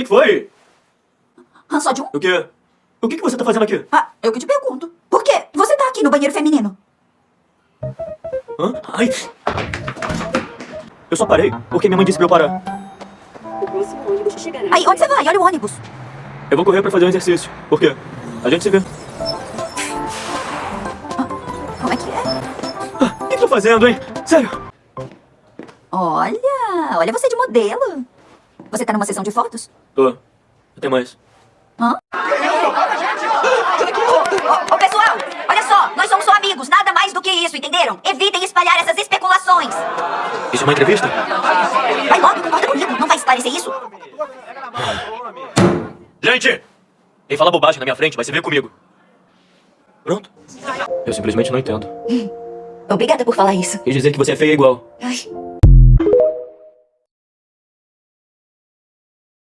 que foi? Sódio. O quê? O que você tá fazendo aqui? Ah, eu que te pergunto. Por quê? Você tá aqui no banheiro feminino? Hã? Ai! Eu só parei porque minha mãe disse pra eu parar. O próximo ônibus chegará. Aí, onde você vai? Olha o ônibus. Eu vou correr pra fazer um exercício. Por quê? A gente se vê. Como é que é? O que eu tô fazendo, hein? Sério? Olha você de modelo. Você tá numa sessão de fotos? Tô. Até mais. Ô, pessoal, olha só, nós somos só amigos, nada mais do que isso, entenderam? Evitem espalhar essas especulações. Isso é uma entrevista? Vai logo, concorda comigo, não vai esclarecer isso? Gente! Quem fala bobagem na minha frente vai se ver comigo. Pronto. Eu simplesmente não entendo. Obrigada por falar isso. Quis dizer que você é feia igual. Ai,